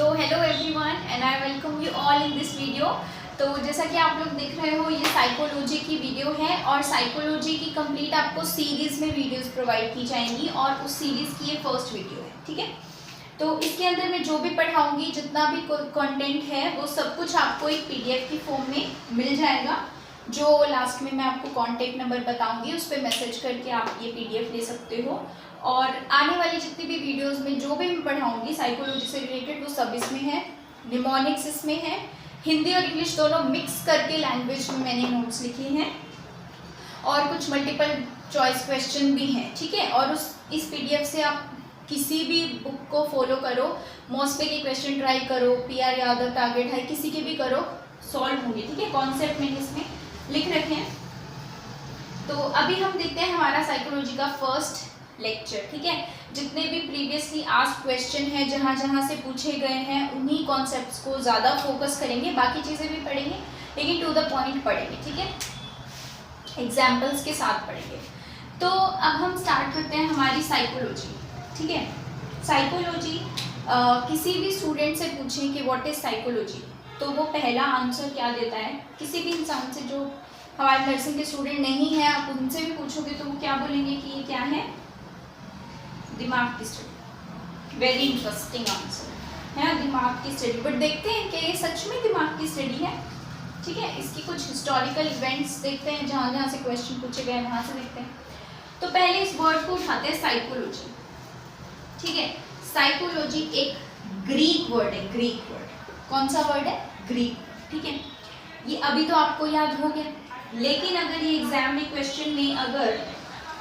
So hello everyone and I welcome you all in this video. तो जैसा कि आप लोग देख रहे हो, ये साइकोलॉजी की वीडियो है और साइकोलॉजी की कंप्लीट आपको सीरीज़ में वीडियोस प्रोवाइड की जाएंगी और उस सीरीज़ की ये फर्स्ट वीडियो है। ठीक है, तो इसके अंदर मैं जो भी पढ़ाऊंगी, जितना भी कंटेंट है, वो सब कुछ आपको एक पीडीएफ की फॉर्म में मिल जाएगा, जो लास्ट में मैं आपको कॉन्टेक्ट नंबर बताऊंगी, उस पर मैसेज करके आप ये पीडीएफ ले सकते हो। और आने वाली जितनी भी वीडियोस में जो भी मैं पढ़ाऊंगी साइकोलॉजी से रिलेटेड, वो सब इसमें है। निमोनिक्स इसमें है, हिंदी और इंग्लिश दोनों मिक्स करके लैंग्वेज में मैंने नोट्स लिखे हैं और कुछ मल्टीपल चॉइस क्वेश्चन भी हैं। ठीक है, और इस पीडीएफ से आप किसी भी बुक को फॉलो करो, मॉस्पे के क्वेश्चन ट्राई करो, पीआर यादव, टारगेट हाई, किसी के भी करो, सॉल्व होंगे। ठीक है, कॉन्सेप्ट मैंने इसमें लिख रखे हैं। तो अभी हम देखते हैं हमारा साइकोलॉजी का फर्स्ट लेक्चर। ठीक है, जितने भी प्रीवियसली आस्क्ड क्वेश्चन हैं, जहाँ जहाँ से पूछे गए हैं, उन्हीं कॉन्सेप्ट्स को ज़्यादा फोकस करेंगे। बाकी चीज़ें भी पढ़ेंगे लेकिन टू द पॉइंट पढ़ेंगे। ठीक है, एग्जाम्पल्स के साथ पढ़ेंगे। तो अब हम स्टार्ट करते हैं हमारी साइकोलॉजी। ठीक है, साइकोलॉजी किसी भी स्टूडेंट से पूछें कि व्हाट इज़ साइकोलॉजी, तो वो पहला आंसर क्या देता है। किसी भी इंसान से जो हमारे नर्सिंग के स्टूडेंट नहीं है, आप उनसे भी पूछोगे तो वो क्या बोलेंगे कि ये क्या है, दिमाग की स्टडी। वेरी इंटरेस्टिंग आंसर है, दिमाग की स्टडी। बट देखते हैं कि ये सच में दिमाग की स्टडी है। ठीक है, इसकी कुछ हिस्टोरिकल इवेंट्स देखते हैं, जहाँ जहाँ से क्वेश्चन पूछे गए वहाँ से देखते हैं। तो पहले इस वर्ड को उठाते हैं, साइकोलॉजी। ठीक है, साइकोलॉजी एक ग्रीक वर्ड है। ग्रीक वर्ड कौन सा वर्ड है? ग्रीक। ठीक है, ये अभी तो आपको याद हो गया, लेकिन अगर ये एग्जाम में क्वेश्चन में अगर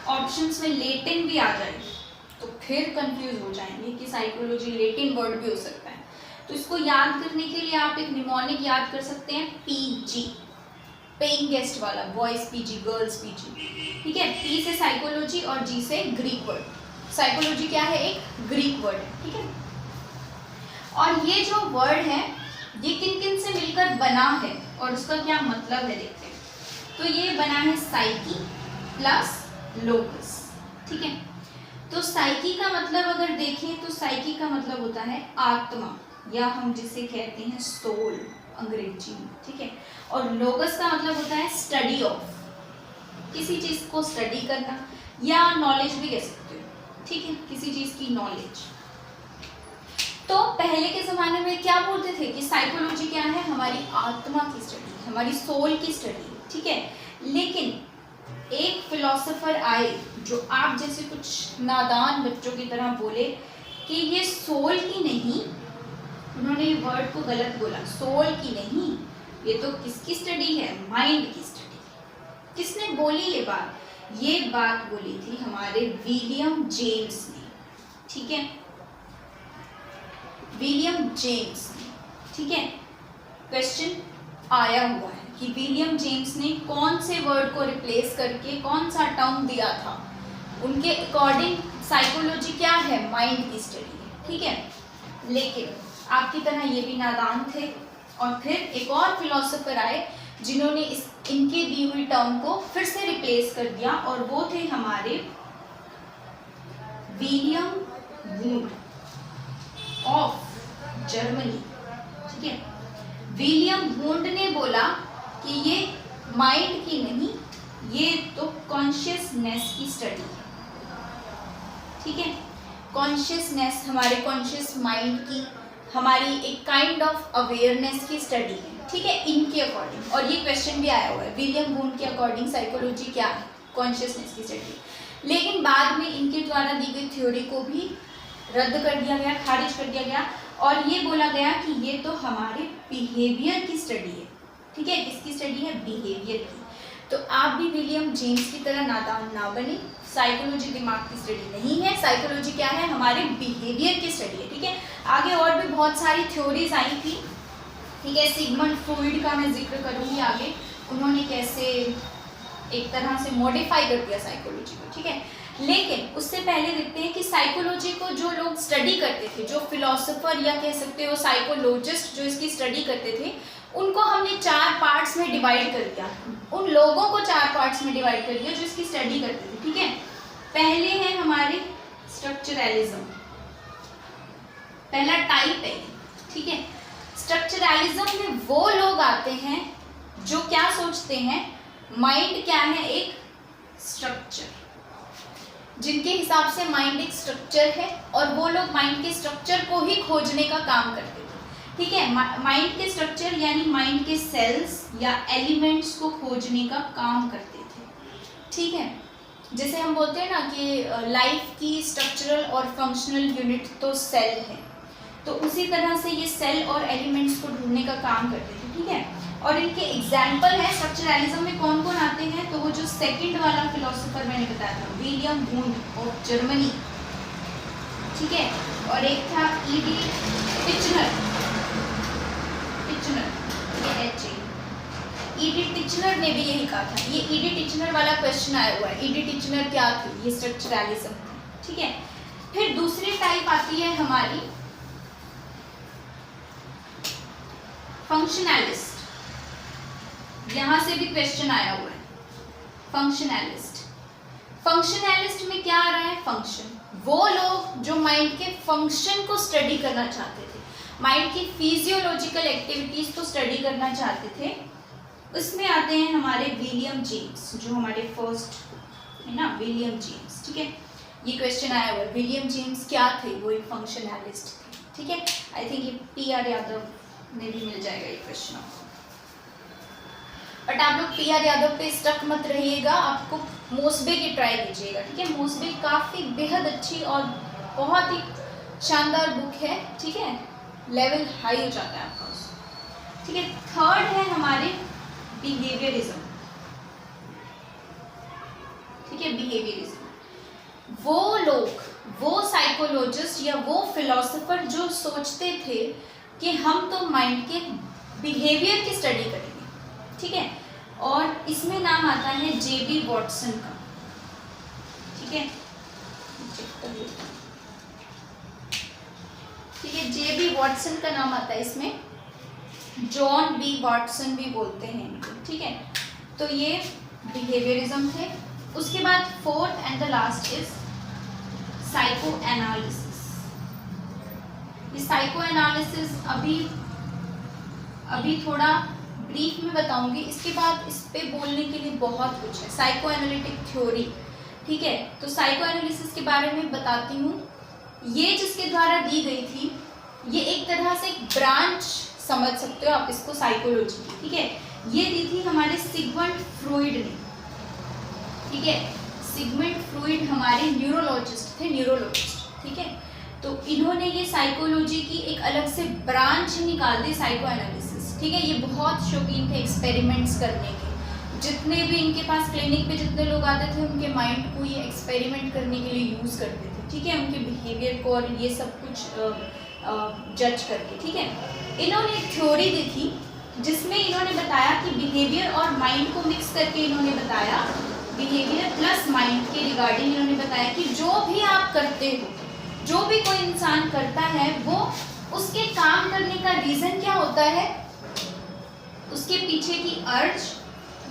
ऑप्शंस में लेटिन भी आ जाए तो फिर कंफ्यूज हो जाएंगे कि साइकोलॉजी लेटिन वर्ड भी हो सकता है। तो इसको याद करने के लिए आप एक निमोनिक याद कर सकते हैं, पीजी, पेइंग गेस्ट वाला, बॉयज पीजी, गर्ल्स पीजी। ठीक है, पी से साइकोलॉजी और जी से ग्रीक वर्ड। साइकोलॉजी क्या है? एक ग्रीक वर्ड है। ठीक है, और ये जो वर्ड है ये किन किन से मिलकर बना है और उसका क्या मतलब है देखते हैं। तो ये बना है साइकी प्लस लोकस। ठीक है, तो साइकी का मतलब अगर देखें तो साइकी का मतलब होता है आत्मा, या हम जिसे कहते हैं सोल अंग्रेजी में। ठीक है, और लोगस का मतलब होता है स्टडी ऑफ, किसी चीज को स्टडी करना, या नॉलेज भी कह सकते हो। ठीक है, किसी चीज की नॉलेज। तो पहले के ज़माने में क्या बोलते थे कि साइकोलॉजी क्या है? हमारी आत्मा की स्टडी, हमारी सोल की स्टडी। ठीक है, लेकिन एक फिलोसोफर आए जो आप जैसे कुछ नादान बच्चों की तरह बोले कि ये सोल की नहीं, उन्होंने ये वर्ड को गलत बोला, सोल की नहीं, ये तो किसकी स्टडी है? माइंड की स्टडी। किसने बोली ये बात? ये बात बोली थी हमारे विलियम जेम्स ने। ठीक है, विलियम जेम्स ने। ठीक है, क्वेश्चन आया हुआ है कि विलियम जेम्स ने कौन से वर्ड को रिप्लेस करके कौन सा टर्म दिया था। उनके अकॉर्डिंग साइकोलॉजी क्या है? माइंड की स्टडी है। ठीक है, लेकिन आपकी तरह ये भी नादान थे और फिर एक और फिलोसोफर आए जिन्होंने इनके दी हुई टर्म को फिर से रिप्लेस कर दिया, और वो थे हमारे विलियम वुंड ऑफ जर्मनी। ठीक है, विलियम वुंड ने बोला कि ये माइंड की नहीं, ये तो कॉन्शियसनेस की स्टडी है। ठीक है, कॉन्शियसनेस, हमारे कॉन्शियस माइंड की, हमारी एक काइंड ऑफ अवेयरनेस की स्टडी है। ठीक है, इनके अकॉर्डिंग। और ये क्वेश्चन भी आया हुआ है, विलियम वुंड के अकॉर्डिंग साइकोलॉजी क्या है? कॉन्शियसनेस की स्टडी। लेकिन बाद में इनके द्वारा दी गई थ्योरी को भी रद्द कर दिया गया, खारिज कर दिया गया, और ये बोला गया कि ये तो हमारे बिहेवियर की स्टडी है। ठीक है, किसकी स्टडी है? बिहेवियर की। तो आप भी विलियम जेम्स की तरह नादान ना बने, साइकोलॉजी दिमाग की स्टडी नहीं है, साइकोलॉजी क्या है? हमारे बिहेवियर की स्टडी है। ठीक है, आगे और भी बहुत सारी थ्योरीज आई थी। ठीक है, सिगमंड फ्रॉइड का मैं जिक्र करूँगी आगे, उन्होंने कैसे एक तरह से मॉडिफाई कर दिया साइकोलॉजी को। ठीक है, लेकिन उससे पहले देखते हैं कि साइकोलॉजी को जो लोग स्टडी करते थे, जो फिलोसोफर या कह सकते हो साइकोलॉजिस्ट जो इसकी स्टडी करते थे, उनको हमने 4 पार्ट्स में डिवाइड कर दिया। उन लोगों को 4 पार्ट्स में डिवाइड कर दिया जो इसकी स्टडी करते थे। ठीक है, पहले है हमारे स्ट्रक्चरलिज्म, पहला टाइप है ठीक है। स्ट्रक्चरलिज्म में वो लोग आते हैं जो क्या सोचते हैं, माइंड क्या है, एक स्ट्रक्चर, जिनके हिसाब से माइंड एक स्ट्रक्चर है, और वो लोग माइंड के स्ट्रक्चर को ही खोजने का काम करते थे। ठीक है, माइंड के स्ट्रक्चर यानी माइंड के सेल्स या एलिमेंट्स को खोजने का काम करते थे। ठीक है, जैसे हम बोलते हैं ना कि लाइफ की स्ट्रक्चरल और फंक्शनल यूनिट तो सेल है, तो उसी तरह से ये सेल और एलिमेंट्स को ढूंढने का काम करते थे। ठीक है, और इनके एग्जाम्पल है स्ट्रक्चरलिज्म में कौन कौन आते हैं, तो वो जो सेकंड वाला फिलोसोफर मैंने बताया था, विलियम वुंड ऑफ जर्मनी। ठीक है, और एक था ईडी टिचनर, ईडी टिचनर ने भी यही कहा था। ये ईडी टिचनर वाला क्वेश्चन आया हुआ है, ईडी टिचनर क्या थी, ये स्ट्रक्चरलिज्म। ठीक है, फिर दूसरी टाइप आती है हमारी फंक्शनलिस्ट। यहां से भी क्वेश्चन आया हुआ है, फंक्शनलिस्ट। फंक्शनलिस्ट में क्या आ रहा है, फंक्शन। वो लोग जो माइंड के फंक्शन को स्टडी करना चाहते थे, माइंड की फिजियोलॉजिकल एक्टिविटीज को स्टडी करना चाहते थे, उसमें आते हैं हमारे विलियम जेम्स, जो हमारे फर्स्ट है ना, विलियम जेम्स। ठीक है, ये क्वेश्चन आया हुआ है, विलियम जेम्स क्या थे, वो एक फंक्शनलिस्ट थे। ठीक है, आई थिंक ये PR यादव में भी मिल जाएगा ये क्वेश्चन आपको, बट आप लोग PR यादव पे स्टक मत रहिएगा, आपको मोसबे की ट्राई कीजिएगा। ठीक है, मोसबे काफ़ी बेहद अच्छी और बहुत ही शानदार बुक है। ठीक है, लेवल हाई हो जाता है आपका उससे। ठीक है, थर्ड है हमारे बिहेवियरिज्म। ठीक है, बिहेवियरिज्म, वो लोग, वो साइकोलॉजिस्ट या वो फिलोसोफर जो सोचते थे कि हम तो माइंड के बिहेवियर की स्टडी करेंगे। ठीक है, और इसमें नाम आता है JB वॉटसन का। ठीक है, ठीक है, JB वॉटसन का नाम आता है इसमें, जॉन B वॉटसन भी बोलते हैं इनको। ठीक है, तो ये बिहेवियरिज्म थे। उसके बाद fourth and the last is psycho analysis. ये साइको एनालिसिस अभी थोड़ा ब्रीफ में बताऊंगी, इसके बाद इस पे बोलने के लिए बहुत कुछ है। Psycho analytic theory. ठीक है, तो साइको एनालिसिस के बारे में बताती हूँ। ये जिसके द्वारा दी गई थी, ये एक तरह से एक ब्रांच समझ सकते हो आप इसको साइकोलॉजी की। ठीक है, ये दी थी हमारे सिगमंड फ्रॉइड ने। ठीक है, सिगमंड फ्रॉइड हमारे न्यूरोलॉजिस्ट थे, न्यूरोलॉजिस्ट। ठीक है, तो इन्होंने ये साइकोलॉजी की एक अलग से ब्रांच निकाल दी, साइको एनालिसिस। ठीक है, ये बहुत शौकीन थे एक्सपेरिमेंट्स करने के। जितने भी इनके पास क्लिनिक पे जितने लोग आते थे, उनके माइंड को ये एक्सपेरिमेंट करने के लिए यूज़ करते थे। ठीक है, उनके बिहेवियर को और ये सब कुछ जज करके। ठीक है, इन्होंने एक थ्योरी दी थी जिसमें इन्होंने बताया कि बिहेवियर और माइंड को मिक्स करके इन्होंने बताया, बिहेवियर प्लस माइंड के रिगार्डिंग इन्होंने बताया कि जो भी आप करते हो, जो भी कोई इंसान करता है, वो उसके काम करने का रीज़न क्या होता है, उसके पीछे की अर्ज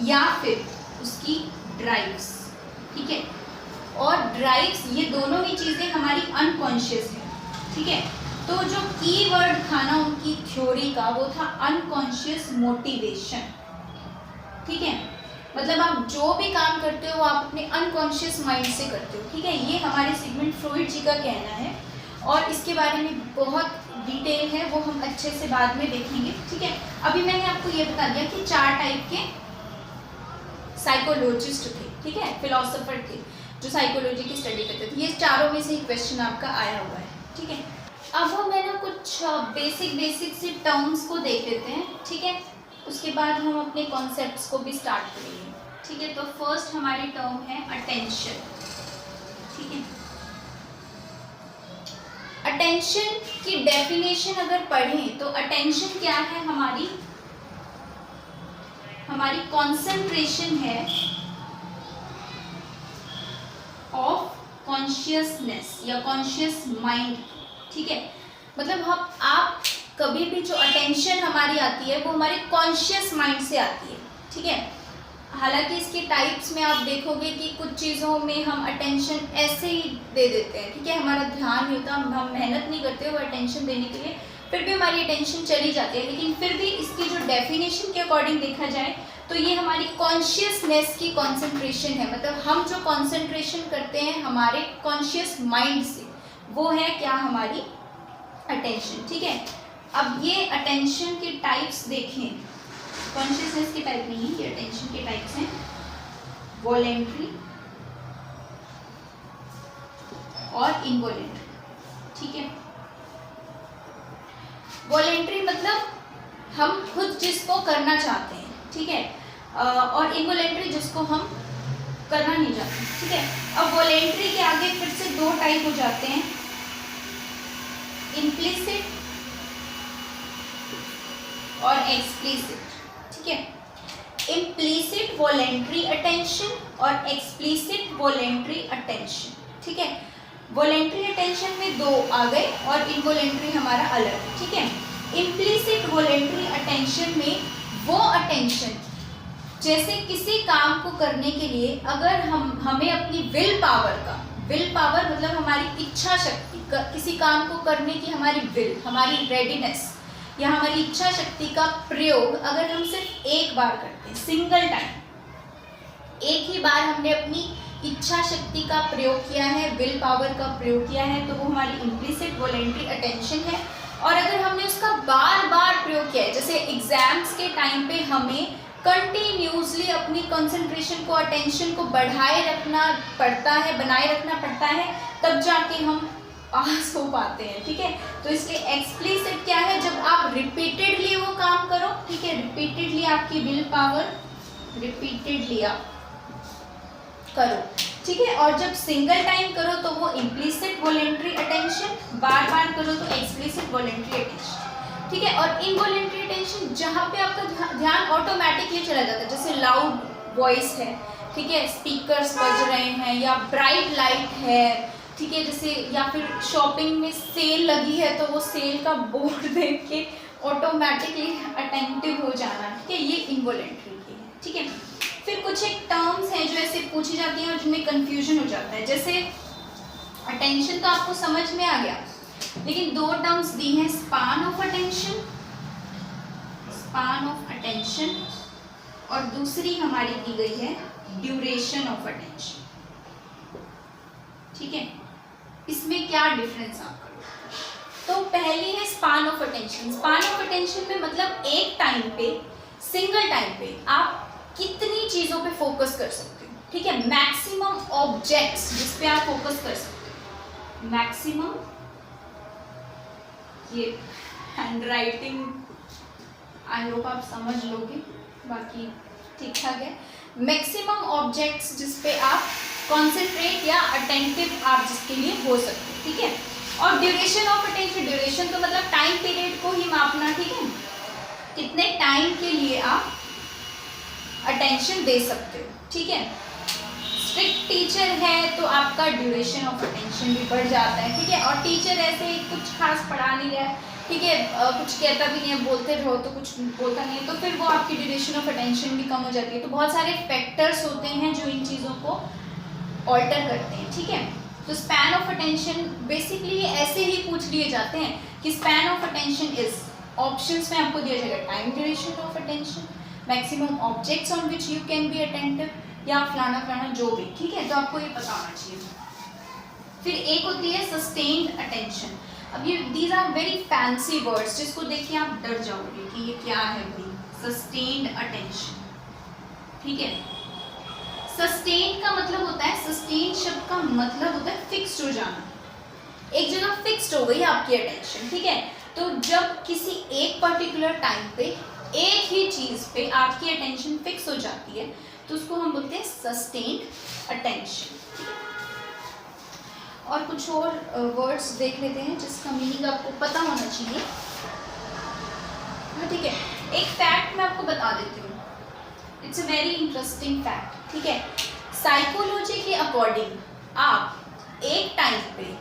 या फिर उसकी ड्राइव्स। ठीक है, और ड्राइव्स, ये दोनों ही चीज़ें हमारी अनकॉन्शियस है। ठीक है, तो जो कीवर्ड था ना उनकी थ्योरी का, वो था अनकॉन्शियस मोटिवेशन। ठीक है, मतलब आप जो भी काम करते हो वो आप अपने अनकॉन्शियस माइंड से करते हो। ठीक है, ये हमारे सिगमंड फ्रॉइड जी का कहना है, और इसके बारे में बहुत डिटेल है, वो हम अच्छे से बाद में देखेंगे। ठीक है, अभी मैंने आपको ये बता दिया कि 4 टाइप के साइकोलॉजिस्ट थे। ठीक है, फिलोसोफर थे जो साइकोलॉजी की स्टडी करते थे। ये चारों में से ही क्वेश्चन आपका आया हुआ है। ठीक है, अब हम है ना कुछ बेसिक से टर्म्स को देख लेते हैं। ठीक है, उसके बाद हम अपने कॉन्सेप्ट्स को भी स्टार्ट करेंगे। ठीक है, तो फर्स्ट हमारी टर्म है अटेंशन। ठीक है, अटेंशन की डेफिनेशन अगर पढ़ें तो अटेंशन क्या है, हमारी कंसंट्रेशन है ऑफ कॉन्शियसनेस या कॉन्शियस माइंड। ठीक है, मतलब आप कभी भी जो अटेंशन हमारी आती है वो हमारे कॉन्शियस माइंड से आती है। ठीक है, हालांकि इसके टाइप्स में आप देखोगे कि कुछ चीज़ों में हम अटेंशन ऐसे ही दे देते हैं। ठीक है, हमारा ध्यान नहीं होता, हम मेहनत नहीं करते वो अटेंशन देने के लिए, फिर भी हमारी अटेंशन चली जाती है। लेकिन फिर भी इसकी जो डेफिनेशन के अकॉर्डिंग देखा जाए तो ये हमारी कॉन्शियसनेस की कंसंट्रेशन है, मतलब हम जो कंसंट्रेशन करते हैं हमारे कॉन्शियस माइंड से, वो है क्या, हमारी अटेंशन। ठीक है, अब ये अटेंशन के टाइप्स देखें, कॉन्शियसनेस के टाइप नहीं है, ये अटेंशन के टाइप्स हैं, वॉलेंट्री और इनवॉलेंट्री। ठीक है, वॉलेंट्री मतलब हम खुद जिसको करना चाहते हैं, ठीक है, और इनवॉलेंट्री जिसको हम करना नहीं चाहते। ठीक है, अब वॉलेंट्री के आगे फिर से दो टाइप हो जाते हैं, इम्प्लिसिट और एक्सप्लिसिट। ठीक है, इम्प्लिसिट वॉलेंट्री अटेंशन और एक्सप्लिसिट वॉलेंट्री अटेंशन। ठीक है, वॉलेंट्री अटेंशन में दो आ गए और इनवॉलेंट्री हमारा अलग। ठीक है, इम्प्लिसिट वॉलेंट्री अटेंशन में वो अटेंशन, जैसे किसी काम को करने के लिए अगर हमें अपनी विल पावर मतलब हमारी इच्छा शक्ति, किसी काम को करने की हमारी विल, हमारी रेडीनेस या हमारी इच्छा शक्ति का प्रयोग अगर हम सिर्फ एक बार करते हैं, सिंगल टाइम, एक ही बार हमने अपनी इच्छा शक्ति का प्रयोग किया है, विल पावर का प्रयोग किया है, तो वो हमारी इम्प्लिसिट वॉलेंट्री अटेंशन है। और अगर हमने उसका बार बार प्रयोग किया है, जैसे एग्जाम्स के टाइम पे हमें कंटिन्यूसली अपनी कंसंट्रेशन को, अटेंशन को बढ़ाए रखना पड़ता है, बनाए रखना पड़ता है, तब जाके हम पास हो पाते हैं। ठीक है, तो इसलिए एक्सप्लिसिट क्या है, जब आप रिपीटेडली वो काम करो, ठीक है, रिपीटेडली आपकी विल पावर रिपीटेडली आप करो। ठीक है, और जब सिंगल टाइम करो तो वो इम्प्लिसिट वॉलेंट्री अटेंशन, बार बार करो तो एक्सप्लिसिट वॉलेंट्री अटेंशन। ठीक है, और इनवॉलेंट्री अटेंशन जहाँ पे आपका ध्यान ऑटोमेटिकली चला जाता है, जैसे लाउड वॉइस है, ठीक है, स्पीकर्स बज रहे हैं या ब्राइट लाइट है, ठीक है, जैसे या फिर शॉपिंग में सेल लगी है तो वो सेल का बोर्ड देख के ऑटोमेटिकली अटेंटिव हो जाना। ठीक है, ये इनवॉलेंट्री की है। ठीक है, फिर कुछ एक टर्म्स हैं जो ऐसे पूछी जाती हैं और जिनमें कंफ्यूजन हो जाता है, जैसे अटेंशन तो आपको समझ में आ गया, लेकिन दो टर्म्स दी हैं, स्पान ऑफ अटेंशन और दूसरी हमारी दी गई है ड्यूरेशन ऑफ अटेंशन। ठीक है, इसमें क्या डिफरेंस आप करो, तो पहली है span of attention. Span of attention में मतलब एक टाइम पे, सिंगल टाइम पे आप कितनी चीजों पे फोकस कर सकते हो। ठीक है, मैक्सिमम ऑब्जेक्ट्स जिस पे आप फोकस कर सकते हो, मैक्सिमम, ये हैंडराइटिंग आई होप आप समझ लोगे, बाकी ठीक ठाक है, मैक्सिमम ऑब्जेक्ट्स जिस पे आप कॉन्सेंट्रेट या अटेंटिव आप जिसके लिए हो सकते हो। ठीक है, और ड्यूरेशन ऑफ अटेंशन, ड्यूरेशन तो मतलब टाइम पीरियड को ही मापना। ठीक है, कितने टाइम के लिए आप अटेंशन दे सकते हो। ठीक है, स्ट्रिक्ट टीचर है तो आपका ड्यूरेशन ऑफ अटेंशन भी बढ़ जाता है। ठीक है, और टीचर ऐसे कुछ खास पढ़ा नहीं रहा है, ठीक है, कुछ कहता भी नहीं है, बोलते रहो तो कुछ बोलता नहीं है, तो फिर वो आपकी ड्यूरेशन ऑफ अटेंशन भी कम हो जाती है। तो बहुत सारे फैक्टर्स होते हैं जो इन चीज़ों को ऑल्टर करते हैं। ठीक है, तो स्पैन ऑफ अटेंशन बेसिकली ऐसे ही पूछ लिए जाते हैं कि span of attention is, options में आपको दिया जाएगा time duration of attention, maximum objects on which you can be attentive, या फलाना फलाना जो भी। ठीक है, तो आपको ये पता होना चाहिए। फिर एक होती है सस्टेन्ड अटेंशन। अब ये these are very fancy words जिसको देख के आप डर जाओगे कि ये क्या है भाई, सस्टेन्ड अटेंशन। ठीक है, सस्टेन का मतलब होता है, सस्टेन शब्द का मतलब होता है फिक्स्ड हो जाना, एक जगह फिक्स्ड हो गई आपकी अटेंशन। ठीक है, तो जब किसी एक पर्टिकुलर टाइम पे एक ही चीज पे आपकी अटेंशन फिक्स हो जाती है तो उसको हम बोलते हैं सस्टेन्ड अटेंशन। और कुछ और वर्ड्स देख लेते हैं जिसका मीनिंग आपको पता होना चाहिए। ठीक है, एक फैक्ट मैं आपको बता देती हूँ, it's a very interesting fact. ठीक है, साइकोलॉजी के अकॉर्डिंग आप एक टाइम पे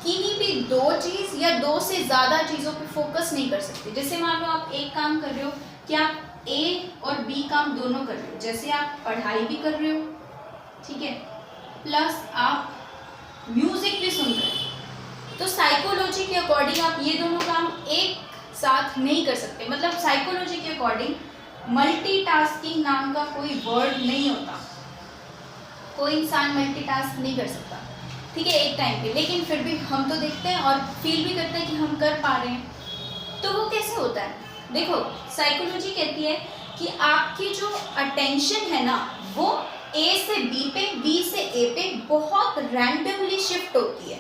किन्हीं भी दो चीज या दो से ज्यादा चीजों पे फोकस नहीं कर सकते। जैसे मान लो आप एक काम कर रहे हो कि आप ए और बी काम दोनों कर रहे हो, जैसे आप पढ़ाई भी कर रहे हो, ठीक है, प्लस आप म्यूजिक भी सुन रहे हो, तो साइकोलॉजी के अकॉर्डिंग आप ये दोनों काम एक साथ नहीं कर सकते। मतलब साइकोलॉजी के अकॉर्डिंग मल्टीटास्किंग नाम का कोई वर्ड नहीं होता, कोई इंसान मल्टीटास्क नहीं कर सकता, ठीक है, एक टाइम पे। लेकिन फिर भी हम तो देखते हैं और फील भी करते हैं कि हम कर पा रहे हैं। तो वो कैसे होता है? देखो, साइकोलॉजी कहती है कि आपकी जो अटेंशन है ना, वो ए से बी पे, बी से ए पे बहुत रैंडमली शिफ्ट होती है।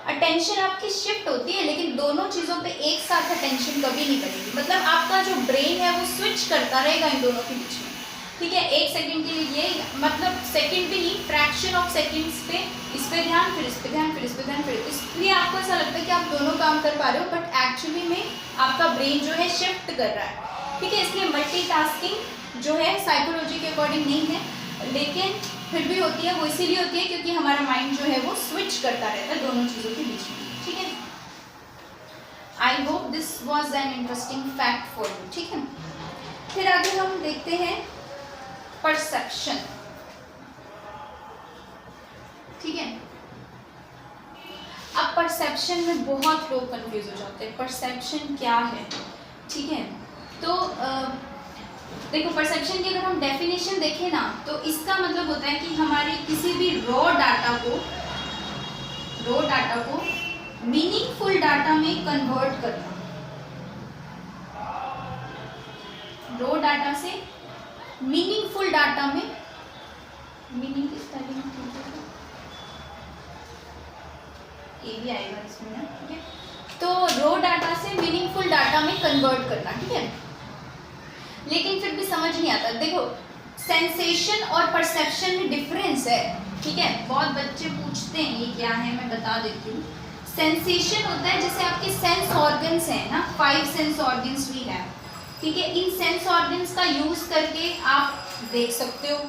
अटेंशन आपकी शिफ्ट होती है, लेकिन दोनों चीज़ों पे एक साथ अटेंशन कभी नहीं करेगी। मतलब आपका जो ब्रेन है वो स्विच करता रहेगा इन दोनों के बीच में, ठीक है, एक सेकंड के लिए, ये मतलब सेकंड भी नहीं, फ्रैक्शन ऑफ सेकंड्स पे इस पे ध्यान, फिर इस पे ध्यान, फिर इस पे ध्यान, फिर इसलिए आपको ऐसा लगता है कि आप दोनों काम कर पा रहे हो, बट एक्चुअली में आपका ब्रेन जो है शिफ्ट कर रहा है, ठीक है। इसलिए मल्टीटास्किंग जो है साइकोलॉजी के अकॉर्डिंग नहीं है, लेकिन फिर भी होती है। वो इसीलिए होती है क्योंकि हमारा माइंड जो है वो स्विच करता रहता है दोनों चीज़ों के बीच में, ठीक है। I hope this was an interesting fact for you, ठीक है। फिर आगे हम देखते हैं परसेप्शन, ठीक है। अब परसेप्शन में बहुत लोग कंफ्यूज हो जाते हैं, परसेप्शन क्या है, ठीक है। तो देखो, परसेप्शन की अगर हम डेफिनेशन देखें ना, तो इसका मतलब होता है कि हमारे किसी भी रॉ डाटा को मीनिंगफुल डाटा में कन्वर्ट करना, रॉ डाटा से मीनिंगफुल डाटा में, मीनिंग की स्पेलिंग ये भी आएगा इसमें ना, ठीक है। तो रॉ डाटा से मीनिंगफुल डाटा में कन्वर्ट करना, ठीक है। लेकिन फिर भी समझ नहीं आता। देखो, सेंसेशन और परसेप्शन में डिफरेंस है, ठीक है। बहुत बच्चे पूछते हैं ये क्या है, मैं बता देती हूँ। सेंसेशन होता है जैसे आपके सेंस ऑर्गन्स हैं ना, 5 सेंस ऑर्गन्स वी है, ठीक है। इन सेंस ऑर्गन्स का यूज करके आप देख सकते हो,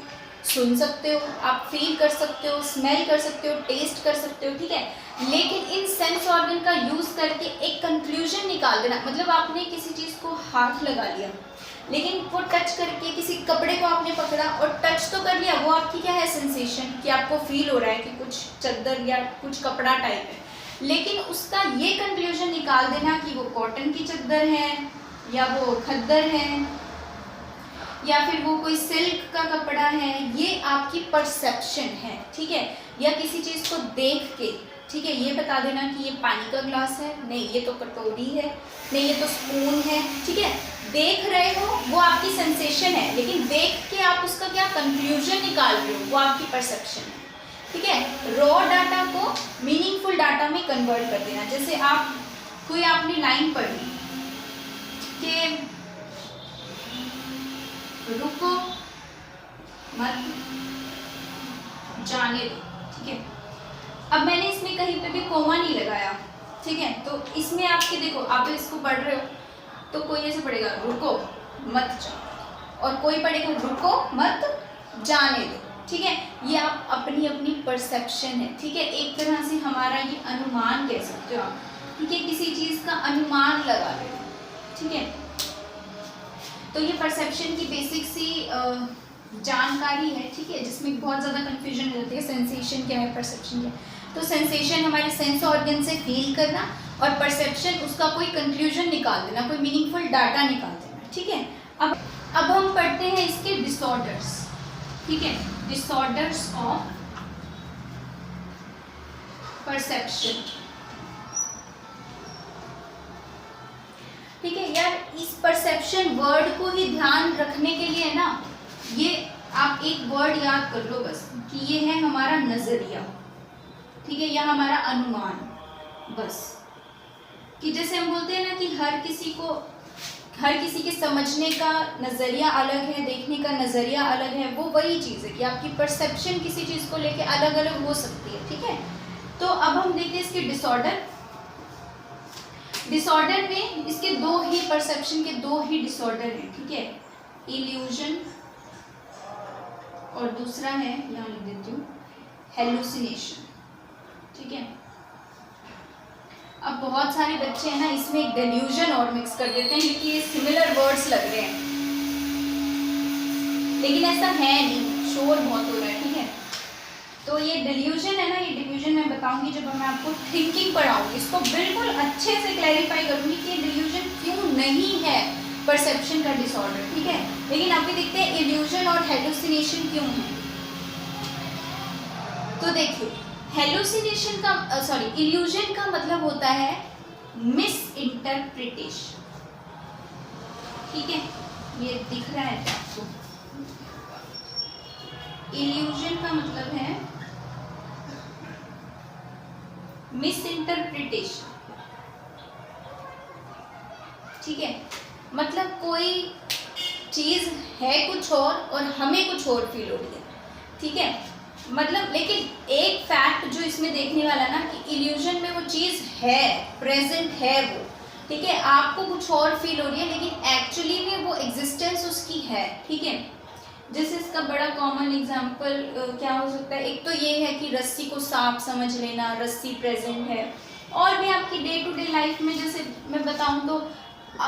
सुन सकते हो, आप फील कर सकते हो, स्मेल कर सकते हो, टेस्ट कर सकते हो, ठीक है। लेकिन इन सेंस ऑर्गन का यूज करके एक कंक्लूजन निकाल देना, मतलब आपने किसी चीज़ को हाथ लगा लिया, लेकिन वो टच करके किसी कपड़े को आपने पकड़ा और टच तो कर लिया, वो आपकी क्या है, सेंसेशन, कि आपको फील हो रहा है कि कुछ चादर या कुछ कपड़ा टाइप है। लेकिन उसका ये कंक्लूजन निकाल देना कि वो कॉटन की चादर है, या वो खद्दर है, या फिर वो कोई सिल्क का कपड़ा है, ये आपकी परसेप्शन है, ठीक है। या किसी चीज़ को देख के, ठीक है, ये बता देना कि ये पानी का ग्लास है, नहीं ये तो कटोरी है, नहीं ये तो स्पून है, ठीक है। देख रहे हो वो आपकी सेंसेशन है, लेकिन देख के आप उसका क्या कंक्लूजन निकाल रहे हो, वो आपकी परसेप्शन है, ठीक है। रॉ डाटा को मीनिंगफुल डाटा में कन्वर्ट कर देना। जैसे आप कोई आपने लाइन पढ़ी कि रुको मत जाने दो, ठीक है। अब मैंने इसमें कहीं पे भी कोमा नहीं लगाया, ठीक है। तो इसमें आपके देखो, आप इसको पढ़ रहे हो तो कोई ऐसे पढ़ेगा रुको मत जाओ, और कोई पढ़ेगा रुको मत जाने दो, ठीक है। ये आप अपनी अपनी परसेप्शन है, ठीक है। एक तरह से हमारा ये अनुमान कह सकते हो आप, ठीक है, किसी चीज़ का अनुमान लगा रहे हो, ठीक है। तो ये परसेप्शन की बेसिक सी जानकारी है, ठीक है, जिसमें बहुत ज़्यादा कन्फ्यूजन हो जाती है, सेंसेशन क्या है, परसेप्शन क्या है। तो सेंसेशन हमारे सेंस ऑर्गन से फील करना, और परसेप्शन उसका कोई कंक्लूजन निकाल देना, कोई मीनिंगफुल डाटा निकाल देना, ठीक है। अब हम पढ़ते हैं इसके डिसऑर्डर्स, ठीक है, डिसऑर्डर्स ऑफ परसेप्शन, ठीक है। यार, इस परसेप्शन वर्ड को ही ध्यान रखने के लिए ना, ये आप एक वर्ड याद कर लो बस, कि ये है हमारा नजरिया, ठीक है, या हमारा अनुमान, बस। कि जैसे हम बोलते हैं ना कि हर किसी के समझने का नज़रिया अलग है, देखने का नज़रिया अलग है, वो वही चीज़ है कि आपकी परसेप्शन किसी चीज़ को लेके अलग अलग हो सकती है, ठीक है। तो अब हम देखते हैं इसके डिसऑर्डर। डिसऑर्डर में इसके दो ही परसेप्शन के दो ही डिसऑर्डर हैं, ठीक है, इल्यूजन और दूसरा है, यहाँ लिख देती हूँ, हेलुसिनेशन, ठीक है। अब बहुत सारे बच्चे हैं ना, इसमें एक डेल्यूजन और मिक्स कर देते हैं, क्योंकि ये सिमिलर वर्ड्स लग रहे हैं, लेकिन ऐसा है नहीं, शोर बहुत हो रहा है, ठीक है। तो ये डिल्यूजन है ना, ये डिल्यूजन मैं बताऊंगी जब मैं आपको थिंकिंग पढ़ाऊंगी, इसको बिल्कुल अच्छे से क्लैरिफाई करूंगी कि ये डिल्यूजन क्यों नहीं है परसेप्शन का डिसऑर्डर, ठीक है। लेकिन अभी देखते हैं इल्यूजन और हेलुसिनेशन क्यों है। तो देखिए हेलुसिनेशन का इल्यूजन का मतलब होता है मिस इंटरप्रिटेशन, ठीक है, ये दिख रहा है आपको। इल्यूजन का मतलब है मिस इंटरप्रिटेशन, ठीक है। मतलब कोई चीज है कुछ और हमें कुछ और फील हो रही है, ठीक है। मतलब लेकिन एक फैक्ट जो इसमें देखने वाला ना कि इल्यूजन में वो चीज है, प्रेजेंट है वो, ठीक है। आपको कुछ और फील हो रही है लेकिन एक्चुअली में वो एग्जिस्टेंस उसकी है, ठीक है। जैसे इसका बड़ा कॉमन एग्जांपल क्या हो सकता है, एक तो ये है कि रस्सी को सांप समझ लेना, रस्सी प्रेजेंट है। और भी आपकी डे टू डे लाइफ में जैसे मैं बताऊं तो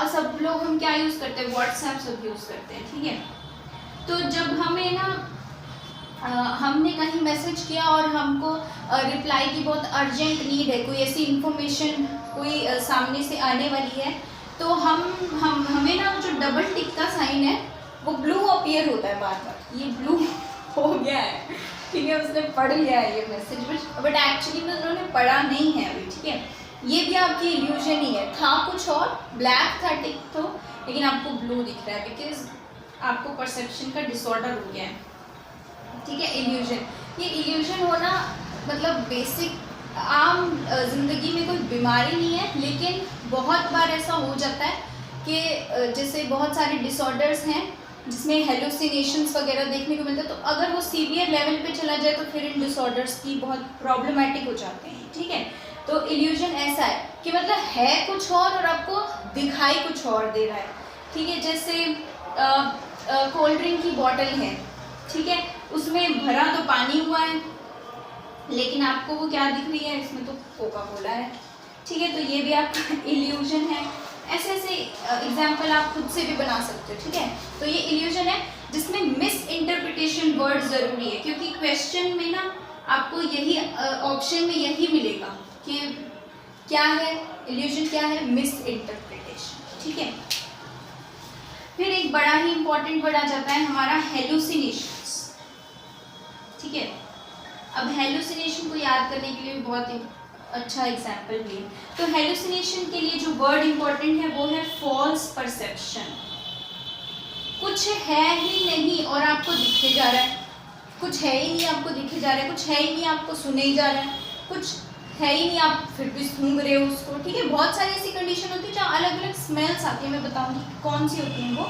सब लोग हम क्या यूज़ करते हैं, व्हाट्सएप सब यूज़ करते हैं, ठीक है। तो जब हमें ना हमने कहीं मैसेज किया और हमको रिप्लाई की बहुत अर्जेंट नीड है, कोई ऐसी इंफॉर्मेशन कोई सामने से आने वाली है, तो हमें ना जो डबल टिक का साइन है वो ब्लू अपीयर होता है बार बार, ये ब्लू हो गया है, ठीक है, उसने पढ़ लिया है ये मैसेज, बट एक्चुअली में उन्होंने पढ़ा नहीं है अभी, ठीक है। ये भी आपकी इल्यूजन ही है, था कुछ और, ब्लैक था टिक तो, लेकिन आपको ब्लू दिख रहा है बिकॉज आपको परसेप्शन का डिसऑर्डर हो गया है, ठीक है। इल्यूजन, ये इल्यूजन होना मतलब बेसिक आम जिंदगी में कोई बीमारी नहीं है, लेकिन बहुत बार ऐसा हो जाता है कि जैसे बहुत सारे डिसऑर्डर्स हैं जिसमें हेलुसिनेशंस वगैरह देखने को मिलता है, तो अगर वो सीवियर लेवल पे चला जाए तो फिर इन डिसऑर्डर्स की बहुत प्रॉब्लमैटिक हो जाते हैं, ठीक है। तो इल्यूजन ऐसा है कि मतलब है कुछ और आपको दिखाई कुछ और दे रहा है, ठीक है। जैसे कोल्ड ड्रिंक की बॉटल है, ठीक है, उसमें भरा तो पानी हुआ है लेकिन आपको वो क्या दिख रही है, इसमें तो कोका कोला है, ठीक है। तो ये भी आपका इल्यूजन है। ऐसे ऐसे एग्जाम्पल आप खुद से भी बना सकते हो, ठीक है। तो ये इल्यूजन है जिसमें मिस इंटरप्रिटेशन वर्ड जरूरी है, क्योंकि क्वेश्चन में ना आपको यही ऑप्शन में यही मिलेगा कि क्या है इल्यूजन, क्या है मिस इंटरप्रिटेशन, ठीक है। फिर एक बड़ा ही इंपॉर्टेंट वर्ड आ जाता है हमारा हेलुसिनेशंस, ठीक है। अब हेलुसिनेशन को याद करने के लिए बहुत अच्छा एग्जाम्पल भी है। तो हेलुसिनेशन के लिए जो वर्ड इंपॉर्टेंट है वो है फॉल्स परसेप्शन। कुछ है ही नहीं और आपको दिखे जा रहा है, कुछ है ही नहीं आपको दिखे जा रहा है, कुछ है ही नहीं आपको सुने ही जा रहा है, कुछ है ही नहीं आप फिर भी सूंघ रहे हो उसको, ठीक है। बहुत सारी ऐसी कंडीशन होती है जहाँ अलग अलग स्मेल्स आती है, मैं बताऊंगी कौन सी होती हैं वो।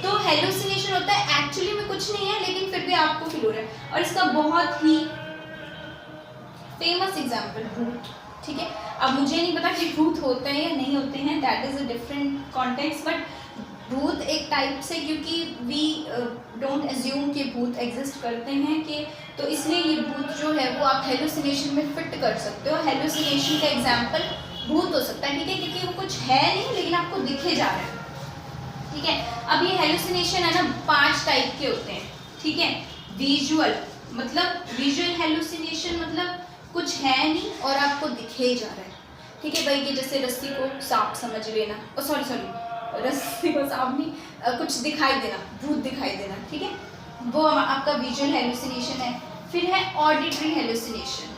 तो हेलुसिनेशन होता है एक्चुअली में कुछ नहीं है लेकिन फिर भी आपको फील हो रहा है। और इसका बहुत ही फेमस एग्जाम्पल भूत, ठीक है। अब मुझे नहीं पता कि भूत होते हैं या नहीं होते हैं, that is a different context, but भूत एक टाइप से, क्योंकि वी डोंट एज्यूम कि भूत एग्जिस्ट करते हैं, कि तो इसलिए ये भूत जो है वो आप हेलुसिनेशन में फिट कर सकते हो। हेलुसिनेशन का एग्जाम्पल भूत हो सकता है, ठीक है, क्योंकि वो कुछ है नहीं लेकिन आपको दिखे जा रहा है, ठीक है। अब ये हेलुसिनेशन है ना 5 टाइप के होते हैं, ठीक है। विजुअल, मतलब विजुअल हेलुसिनेशन मतलब कुछ है नहीं और आपको दिखे जा रहा है, ठीक है भाई, कि जैसे रस्सी को सांप समझ लेना, रस्सी को सांप नहीं, कुछ दिखाई देना, भूत दिखाई देना, ठीक है, वो आपका विजुअल हेलुसिनेशन है। फिर है ऑडिटरी हेलुसिनेशन,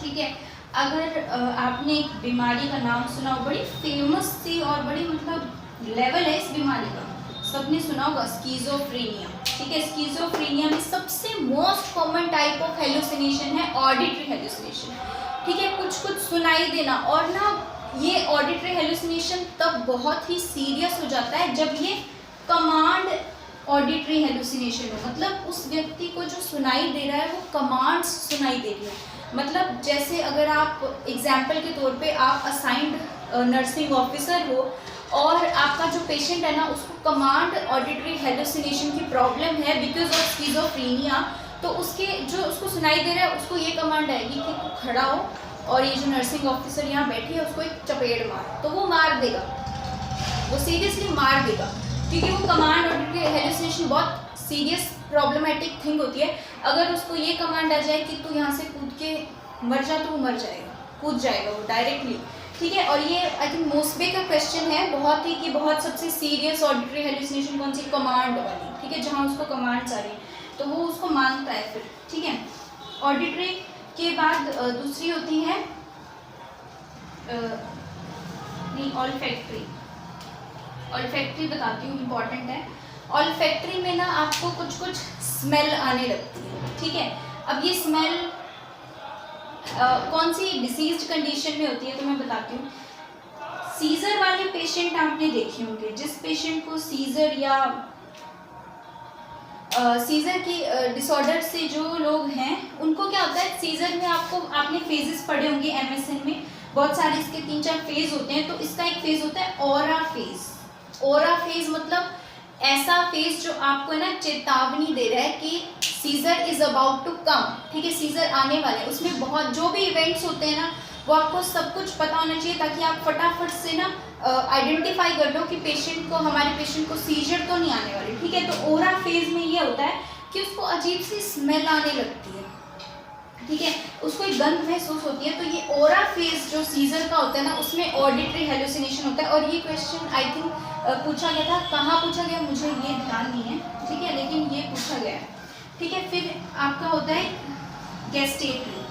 ठीक है। अगर आपने एक बीमारी का नाम सुना हो, बड़ी फेमस थी और बड़ी मतलब लेवल है इस बीमारी का, सबने सुना होगा, स्किज़ोफ्रेनिया, ठीक है। स्किज़ोफ्रेनिया में सबसे most common type of hallucination है ऑडिटरी हेलुसिनेशन, ठीक है, कुछ सुनाई देना। और ना ये ऑडिटरी हेलुसिनेशन तब बहुत ही सीरियस हो जाता है जब ये कमांड ऑडिटरी हेलुसिनेशन हो, मतलब उस व्यक्ति को जो सुनाई दे रहा है वो कमांड्स सुनाई दे रही है। मतलब जैसे अगर आप एग्जाम्पल के तौर पे आप असाइंड नर्सिंग ऑफिसर हो और आपका जो पेशेंट है ना उसको कमांड ऑडिटरी हेलुसिनेशन की प्रॉब्लम है बिकॉज ऑफ स्किज़ोफ्रेनिया, तो उसके जो उसको सुनाई दे रहा है उसको ये कमांड आएगी कि तू खड़ा हो और ये जो नर्सिंग ऑफिसर यहाँ बैठी है उसको एक चपेट मार, तो वो मार देगा, वो सीरियसली मार देगा, क्योंकि वो कमांड ऑडिटरी हेलुसिनेशन बहुत सीरियस प्रॉब्लमेटिक थिंग होती है। अगर उसको ये कमांड आ जाए कि तू यहाँ से कूद के मर जा, तो वो मर जाएगा, कूद जाएगा वो डायरेक्टली, ठीक है। और ये आई थिंक मोस्टबे का क्वेश्चन है बहुत ही, कि बहुत सबसे सीरियस ऑडिटरी हेलुसिनेशन कौन सी, कमांड वाली, ठीक है, जहाँ उसको कमांड्स आ रही है तो वो उसको मांगता है फिर, ठीक है। ऑडिटरी के बाद दूसरी होती है नहीं, ऑल्फैक्टरी। ऑल्फैक्टरी बताती हूँ, इम्पॉर्टेंट है। ऑल्फैक्टरी में ना आपको कुछ कुछ स्मेल आने लगती है, ठीक है। अब ये स्मेल कौन सी डिसीज्ड कंडीशन में होती है तो मैं बताती हूँ। सीजर वाले पेशेंट आपने देखे होंगे, जिस पेशेंट को सीजर या सीजर की डिसऑर्डर से जो लोग हैं उनको क्या होता है, सीजर में आपने फेजेस पढ़े होंगे एमएसएन में, बहुत सारे इसके 3-4 फेज होते हैं। तो इसका एक फेज होता है ऑरा फेज। ऑरा फेज मतलब ऐसा फेज जो आपको ना चेतावनी दे रहा है कि seizure is about to come, ठीक है, सीजर आने वाले हैं। उसमें बहुत जो भी इवेंट्स होते हैं ना वो आपको सब कुछ पता होना चाहिए, ताकि आप फटाफट से ना आइडेंटिफाई कर लो कि हमारे पेशेंट को सीजर तो नहीं आने वाली, ठीक है। तो ओरा फेज में ये होता है कि उसको अजीब सी स्मेल आने लगती है, ठीक है, उसको एक गंध महसूस होती है। तो ये ओरा फेज जो सीजर का होता है ना, उसमें ऑडिटरी हेलुसिनेशन होता है। और ये क्वेश्चन आई थिंक पूछा गया था, कहाँ पूछा गया मुझे ये ध्यान नहीं है, ठीक है, लेकिन ये पूछा गया है, ठीक है। फिर आपका होता है गैस्ट्रेटरी,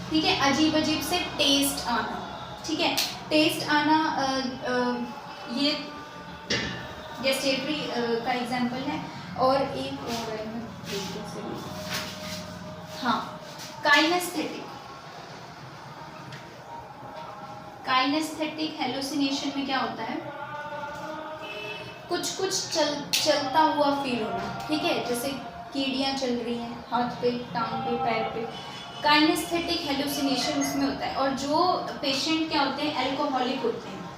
ठीक है, अजीब अजीब से टेस्ट आना, ठीक है, टेस्ट आना, ये गैस्ट्रेटरी का एग्जांपल है। और एक और है, हाँ, काइनेस्थेटिक। काइनेस्थेटिक हेलुसिनेशन में क्या होता है, कुछ कुछ चलता हुआ फील होना, ठीक है, जैसे कीड़ियाँ चल रही हैं हाथ पे, टांग पे, पैर पे। काइनेस्थेटिक हेलुसिनेशन उसमें होता है। और जो पेशेंट क्या होते हैं, एल्कोहलिक होते हैं,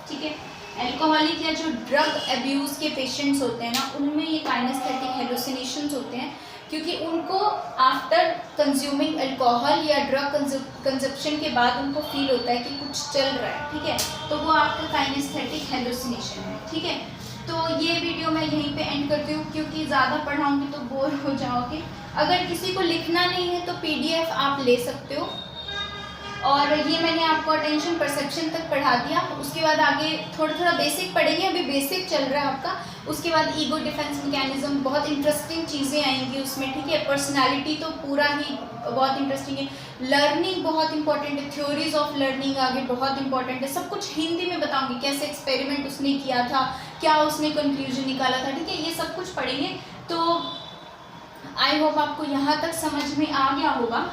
ठीक है, एल्कोहलिक या जो ड्रग अब्यूज़ के पेशेंट्स होते हैं ना, उनमें ये काइनेस्थेटिक हेलुसिनेशंस होते हैं, क्योंकि उनको आफ्टर कंज्यूमिंग अल्कोहल या ड्रग कंजप्शन के बाद उनको फील होता है कि कुछ चल रहा है, ठीक है, तो वो आपका काइनेस्थेटिक हेलुसिनेशन है, ठीक है। तो ये वीडियो मैं यहीं पे एंड करती हूँ, क्योंकि ज़्यादा पढ़ाऊँगी तो बोर हो जाओगे। अगर किसी को लिखना नहीं है तो PDF आप ले सकते हो। और ये मैंने आपको अटेंशन परसेप्शन तक पढ़ा दिया, उसके बाद आगे थोड़ा थोड़ा बेसिक पढ़ेंगे, अभी बेसिक चल रहा है आपका। उसके बाद ईगो डिफेंस मैकेनिज्म, बहुत इंटरेस्टिंग चीज़ें आएंगी उसमें, ठीक है। पर्सनालिटी तो पूरा ही बहुत इंटरेस्टिंग है। लर्निंग बहुत इंपॉर्टेंट है, थ्योरीज ऑफ लर्निंग आगे बहुत इंपॉर्टेंट है। सब कुछ हिंदी में बताऊंगी, कैसे एक्सपेरिमेंट उसने किया था, क्या उसने कंक्लूजन निकाला था, ठीक है, ये सब कुछ पढ़ेंगे। तो आई होप आपको यहाँ तक समझ में आ गया होगा।